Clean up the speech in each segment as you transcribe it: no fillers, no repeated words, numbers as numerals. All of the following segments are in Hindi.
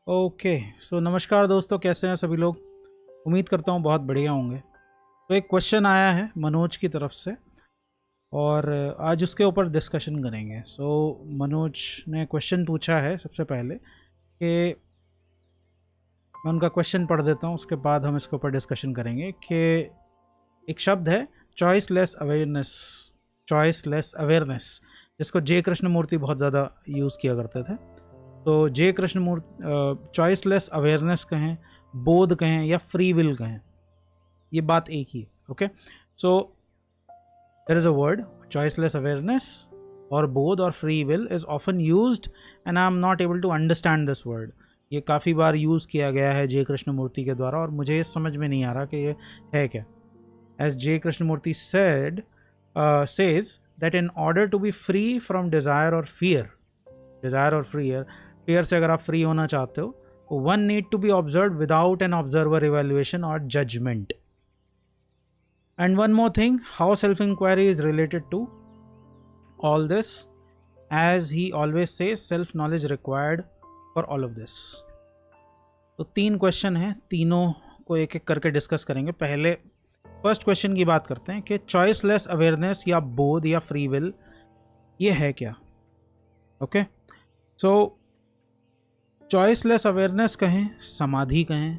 ओके। सो नमस्कार दोस्तों, कैसे हैं सभी लोग। उम्मीद करता हूँ बहुत बढ़िया होंगे। तो एक क्वेश्चन आया है मनोज की तरफ से और आज उसके ऊपर डिस्कशन करेंगे। मनोज ने क्वेश्चन पूछा है। सबसे पहले कि मैं उनका क्वेश्चन पढ़ देता हूँ, उसके बाद हम इसके ऊपर डिस्कशन करेंगे कि एक शब्द है चॉइसलेस अवेयरनेस। चॉइसलेस अवेयरनेस जिसको जे कृष्णमूर्ति बहुत ज़्यादा यूज़ किया करते थे। तो जे कृष्णमूर्ति चॉइसलेस अवेयरनेस कहें, बोध कहें या फ्री विल कहें, ये बात एक ही है। Okay, so there is a word choiceless awareness और बोध और free will is often used and I am not able to understand this word. ये काफ़ी बार यूज़ किया गया है जे कृष्णमूर्ति के द्वारा और मुझे ये समझ में नहीं आ रहा कि ये है क्या। As J Krishnamurti said says that in order to be free from desire or fear से अगर आप फ्री होना चाहते हो, one need to be observe without an observer evaluation और judgement. And one more thing, how self inquiry is related to all this, as he always says self knowledge required for all of this. तो 3 क्वेश्चन हैं, तीनों को एक एक करके डिस्कस करेंगे। पहले फर्स्ट क्वेश्चन की बात करते हैं कि चॉइसलेस अवेयरनेस या बोध या फ्री विल ये है क्या। ओके, सो चॉइसलेस अवेयरनेस कहें, समाधि कहें,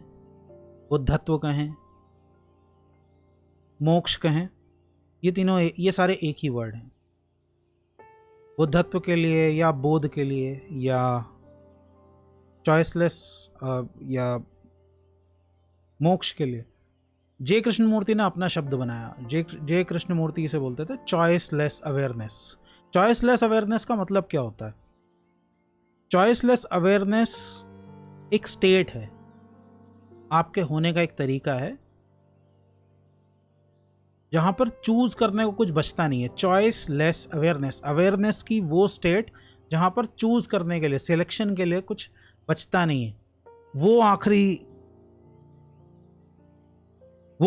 बुद्धत्व कहें, मोक्ष कहें, ये तीनों ये सारे एक ही वर्ड हैं। बुद्धत्व के लिए या बोध के लिए या चॉइसलेस या मोक्ष के लिए जे कृष्णमूर्ति ने अपना शब्द बनाया। जे कृष्णमूर्ति इसे बोलते थे चॉइसलेस अवेयरनेस। चॉइसलेस अवेयरनेस का मतलब क्या होता है? चॉइसलेस अवेयरनेस एक स्टेट है, आपके होने का एक तरीका है जहां पर चूज करने को कुछ बचता नहीं है। चॉइसलेस अवेयरनेस, अवेयरनेस की वो स्टेट जहां पर चूज करने के लिए, सिलेक्शन के लिए कुछ बचता नहीं है। वो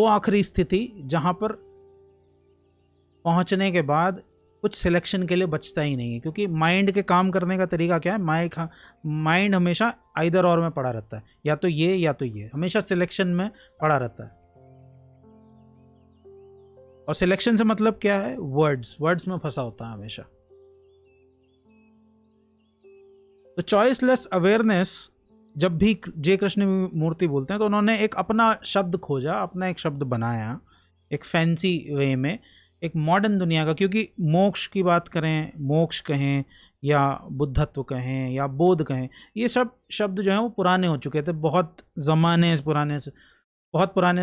आखिरी स्थिति जहां पर पहुंचने के बाद कुछ सिलेक्शन के लिए बचता ही नहीं है। क्योंकि माइंड के काम करने का तरीका क्या है? माइंड हमेशा आइदर और में पड़ा रहता है, या तो ये या तो ये, हमेशा सिलेक्शन में पड़ा रहता है। और सिलेक्शन से मतलब क्या है? वर्ड्स में फंसा होता है हमेशा। तो चॉइसलेस अवेयरनेस जब भी जे कृष्ण मूर्ति बोलते हैं तो उन्होंने एक अपना शब्द खोजा, अपना एक शब्द बनाया एक फैंसी वे में, एक मॉडर्न दुनिया का। क्योंकि मोक्ष की बात करें, मोक्ष कहें या बुद्धत्व कहें या बोध कहें, ये सब शब्द जो हैं वो पुराने हो चुके थे। बहुत पुराने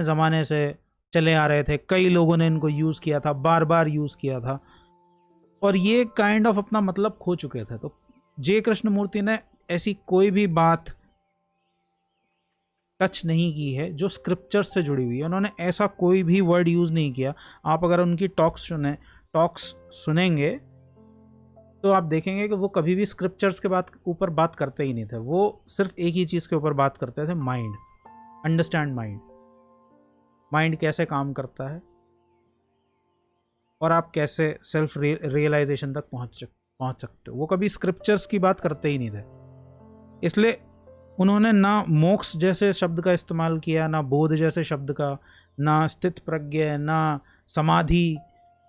ज़माने से चले आ रहे थे। कई लोगों ने इनको यूज़ किया था, बार बार यूज़ किया था, और ये काइंड ऑफ अपना मतलब खो चुके थे। तो जे कृष्णमूर्ति ने ऐसी कोई भी बात टच नहीं की है जो स्क्रिप्चर्स से जुड़ी हुई है। उन्होंने ऐसा कोई भी वर्ड यूज़ नहीं किया। आप अगर उनकी टॉक्स सुनेंगे तो आप देखेंगे कि वो कभी भी स्क्रिप्चर्स के ऊपर बात करते ही नहीं थे। वो सिर्फ एक ही चीज़ के ऊपर बात करते थे, माइंड, अंडरस्टैंड माइंड कैसे काम करता है और आप कैसे सेल्फ रियलाइजेशन तक पहुंच सकते हो। वो कभी स्क्रिप्चर्स की बात करते ही नहीं थे। इसलिए उन्होंने ना मोक्ष जैसे शब्द का इस्तेमाल किया, ना बोध जैसे शब्द का, ना स्थित प्रज्ञ, ना समाधि।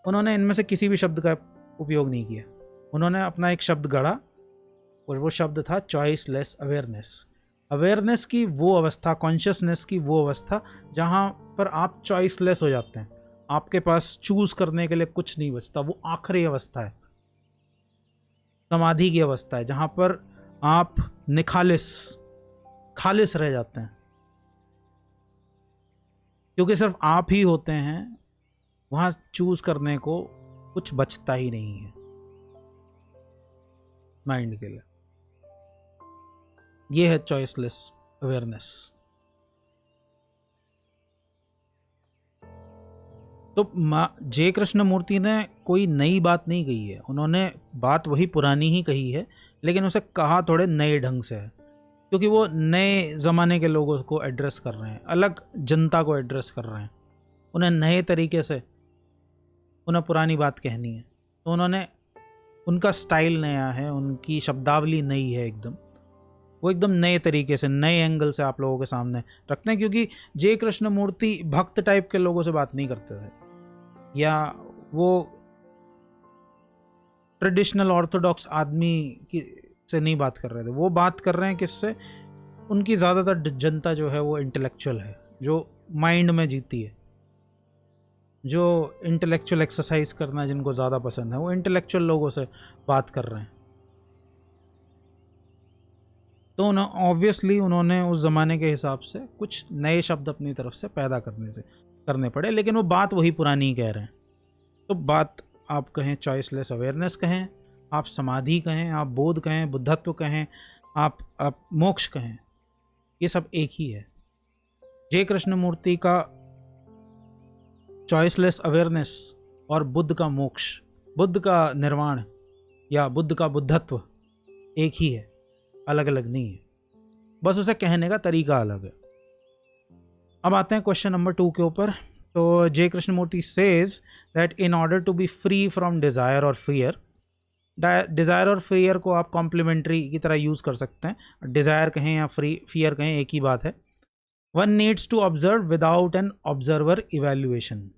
उन्होंने इनमें से किसी भी शब्द का उपयोग नहीं किया। उन्होंने अपना एक शब्द गढ़ा और वो शब्द था चॉइसलेस अवेयरनेस। अवेयरनेस की वो अवस्था, कॉन्शियसनेस की वो अवस्था जहाँ पर आप चॉइसलेस हो जाते हैं, आपके पास चूज करने के लिए कुछ नहीं बचता। वो आखिरी अवस्था है, समाधि की अवस्था है, जहाँ पर आप खालिस रह जाते हैं। क्योंकि सिर्फ आप ही होते हैं, वहां चूज करने को कुछ बचता ही नहीं है माइंड के लिए। ये है चॉइसलेस अवेयरनेस। तो जे कृष्णमूर्ति ने कोई नई बात नहीं कही है। उन्होंने बात वही पुरानी ही कही है, लेकिन उसे कहा थोड़े नए ढंग से है। क्योंकि वो नए ज़माने के लोगों को एड्रेस कर रहे हैं, अलग जनता को एड्रेस कर रहे हैं। उन्हें नए तरीके से उन्हें पुरानी बात कहनी है। तो उन्होंने, उनका स्टाइल नया है, उनकी शब्दावली नई है एकदम। वो एकदम नए तरीके से, नए एंगल से आप लोगों के सामने रखते हैं, क्योंकि जय कृष्णमूर्ति भक्त टाइप के लोगों से बात नहीं करते थे, या वो ट्रेडिशनल ऑर्थोडॉक्स आदमी की से नहीं बात कर रहे थे। वो बात कर रहे हैं किससे? उनकी ज़्यादातर जनता जो है वो इंटेलेक्चुअल है, जो माइंड में जीती है, जो इंटेलेक्चुअल एक्सरसाइज करना जिनको ज़्यादा पसंद है, वो इंटेलेक्चुअल लोगों से बात कर रहे हैं। तो ऑब्वियसली उन्होंने उस ज़माने के हिसाब से कुछ नए शब्द अपनी तरफ से पैदा करने पड़े, लेकिन वो बात वही पुरानी कह रहे हैं। तो बात आप कहें चॉइसलेस अवेयरनेस कहें, आप समाधि कहें, आप बोध कहें, बुद्धत्व कहें, आप मोक्ष कहें, ये सब एक ही है। जय कृष्णमूर्ति का चॉइसलेस अवेयरनेस और बुद्ध का मोक्ष, बुद्ध का निर्वाण या बुद्ध का बुद्धत्व एक ही है, अलग अलग नहीं है, बस उसे कहने का तरीका अलग है। अब आते हैं क्वेश्चन नंबर 2 के ऊपर। तो J Krishnamurti says that in order to be free from desire और फियर, डिज़ायर और फियर को आप कॉम्प्लीमेंट्री की तरह यूज़ कर सकते हैं, डिज़ायर कहें या फियर कहें एक ही बात है। One needs to observe without an observer evaluation.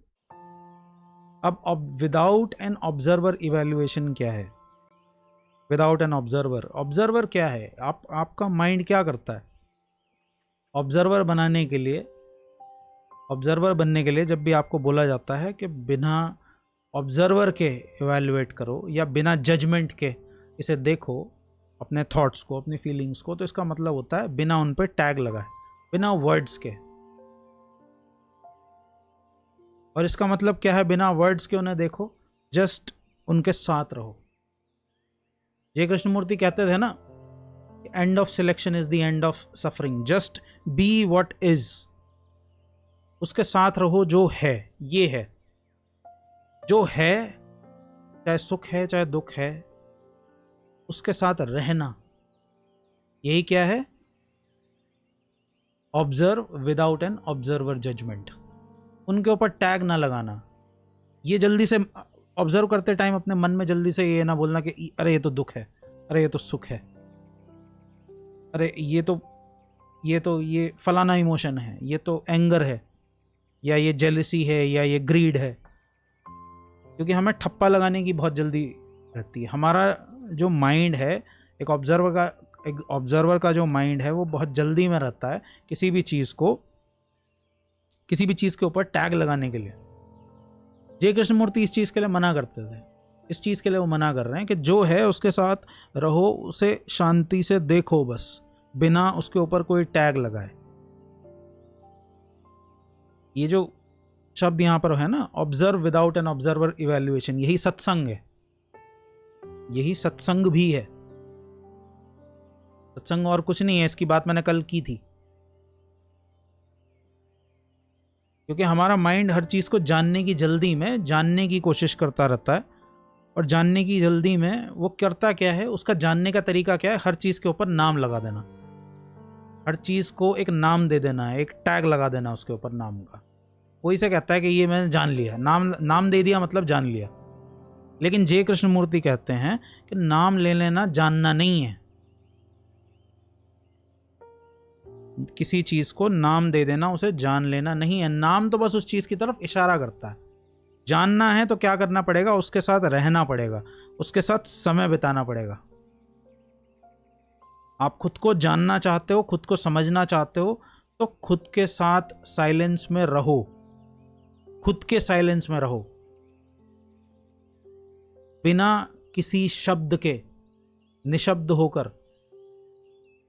अब विदाउट एन ऑब्जर्वर इवेल्युएशन क्या है? विदाउट एन ऑब्जर्वर क्या है? आपका माइंड क्या करता है? ऑब्जर्वर बनने के लिए जब भी आपको बोला जाता है कि बिना ऑब्जर्वर के इवैल्यूएट करो या बिना जजमेंट के इसे देखो, अपने थॉट्स को, अपनी फीलिंग्स को, तो इसका मतलब होता है बिना उन पे टैग लगाए, बिना वर्ड्स के। और इसका मतलब क्या है बिना वर्ड्स के उन्हें देखो? जस्ट उनके साथ रहो। जय कृष्णमूर्ति कहते थे ना, end of selection is the end of suffering, just be what is. उसके साथ रहो जो है, ये है जो है, चाहे सुख है चाहे दुख है, उसके साथ रहना, यही क्या है? Observe without an observer judgement. उनके ऊपर टैग ना लगाना। ये जल्दी से ऑब्जर्व करते टाइम अपने मन में जल्दी से ये ना बोलना कि अरे ये तो दुख है, अरे ये तो सुख है, अरे ये फलाना इमोशन है, ये तो एंगर है, या ये जेलसी है, या ये ग्रीड है। क्योंकि हमें ठप्पा लगाने की बहुत जल्दी रहती है। हमारा जो माइंड है, एक ऑब्जर्वर का जो माइंड है, वो बहुत जल्दी में रहता है किसी भी चीज़ के ऊपर टैग लगाने के लिए। जय कृष्णमूर्ति इस चीज़ के लिए मना करते थे। इस चीज़ के लिए वो मना कर रहे हैं कि जो है उसके साथ रहो, उसे शांति से देखो, बस बिना उसके ऊपर कोई टैग लगाए। ये जो शब्द यहाँ पर है ना, observe without an observer evaluation, यही सत्संग है, यही सत्संग भी है। सत्संग और कुछ नहीं है, इसकी बात मैंने कल की थी। क्योंकि हमारा माइंड हर चीज़ को जानने की जल्दी में जानने की कोशिश करता रहता है, और जानने की जल्दी में वो करता क्या है, उसका जानने का तरीका क्या है? हर चीज़ के ऊपर नाम लगा देना, हर चीज़ को एक नाम दे देना है, एक टैग लगा देना उसके ऊपर नाम का। कोई से कहता है कि ये मैंने जान लिया, नाम दे दिया मतलब जान लिया। लेकिन जय कृष्णमूर्ति कहते हैं कि नाम ले लेना जानना नहीं है। किसी चीज़ को नाम दे देना उसे जान लेना नहीं है। नाम तो बस उस चीज़ की तरफ इशारा करता है। जानना है तो क्या करना पड़ेगा? उसके साथ रहना पड़ेगा, उसके साथ समय बिताना पड़ेगा। आप खुद को जानना चाहते हो, खुद को समझना चाहते हो, तो खुद के साथ साइलेंस में रहो, खुद के साइलेंस में रहो, बिना किसी शब्द के निशब्द होकर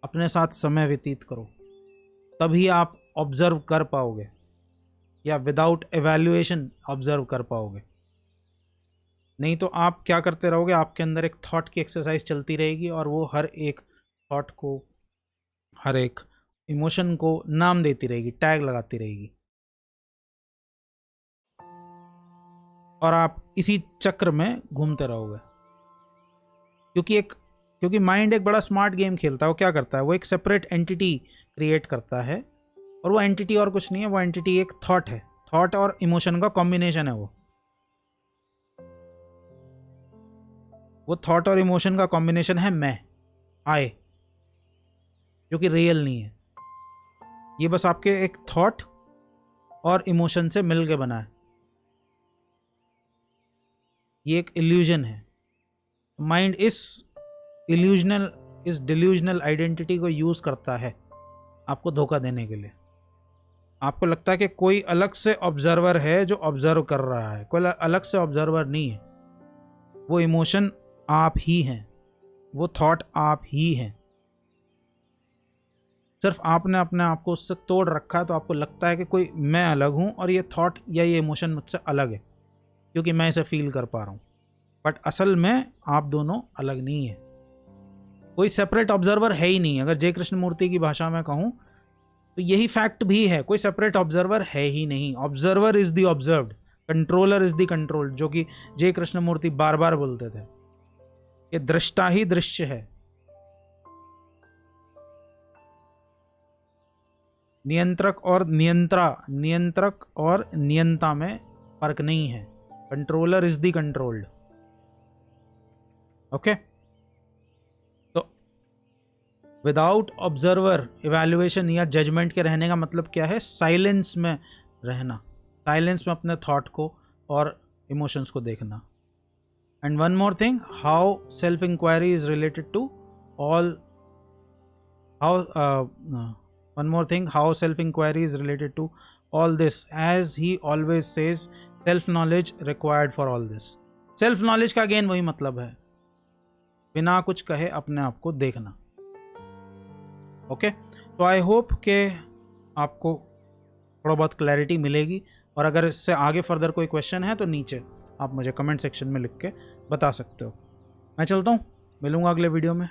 अपने साथ समय व्यतीत करो, तभी आप ऑब्जर्व कर पाओगे, या विदाउट एवैल्यूएशन ऑब्जर्व कर पाओगे। नहीं तो आप क्या करते रहोगे, आपके अंदर एक थॉट की एक्सरसाइज चलती रहेगी, और वो हर एक थॉट को, हर एक इमोशन को नाम देती रहेगी, टैग लगाती रहेगी, और आप इसी चक्र में घूमते रहोगे। क्योंकि माइंड एक बड़ा स्मार्ट गेम खेलता है। वो क्या करता है? वो एक सेपरेट एंटिटी क्रिएट करता है, और वो एंटिटी और कुछ नहीं है, वो एंटिटी एक थॉट है। थॉट और इमोशन का कॉम्बिनेशन है वो थॉट और इमोशन का कॉम्बिनेशन है मैं, आई। जो कि रियल नहीं है। ये बस आपके एक थॉट और इमोशन से मिल के बना है। ये एक इल्यूजन है। माइंड इस डिल्यूजनल आइडेंटिटी को यूज करता है आपको धोखा देने के लिए। आपको लगता है कि कोई अलग से ऑब्जर्वर है जो ऑब्जर्व कर रहा है, कोई अलग से ऑब्जर्वर नहीं है। वो इमोशन आप ही हैं, वो थॉट आप ही हैं। सिर्फ आपने अपने आप को उससे तोड़ रखा है, तो आपको लगता है कि कोई मैं अलग हूं और ये थॉट या ये इमोशन मुझसे अलग है क्योंकि मैं इसे फील कर पा रहा हूं। बट असल में आप दोनों अलग नहीं है। कोई सेपरेट ऑब्जर्वर है ही नहीं। अगर जय कृष्णमूर्ति की भाषा में कहूं तो यही फैक्ट भी है, कोई सेपरेट ऑब्जर्वर है ही नहीं। Observer is the observed, controller is the controlled, जो कि जय कृष्णमूर्ति बार बार बोलते थे। ये दृष्टा ही दृश्य है। नियंत्रक और नियंता में फर्क नहीं है। Controller is the controlled. Okay, तो विदाउट ऑब्जर्वर इवैल्यूएशन या जजमेंट के रहने का मतलब क्या है? साइलेंस में रहना, साइलेंस में अपने थॉट को और इमोशंस को देखना। And one more thing, how self inquiry is related to all how self-inquiry is related to all this, as he always says, self-knowledge required for all this. Self-knowledge का अगेन वही मतलब है, बिना कुछ कहे अपने आप को देखना। ओके, तो आई होप कि आपको थोड़ा बहुत क्लैरिटी मिलेगी, और अगर इससे आगे फर्दर कोई क्वेश्चन है तो नीचे आप मुझे कमेंट सेक्शन में लिख के बता सकते हो। मैं चलता हूँ, मिलूंगा अगले वीडियो में।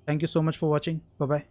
Thank you so much for watching. Bye bye.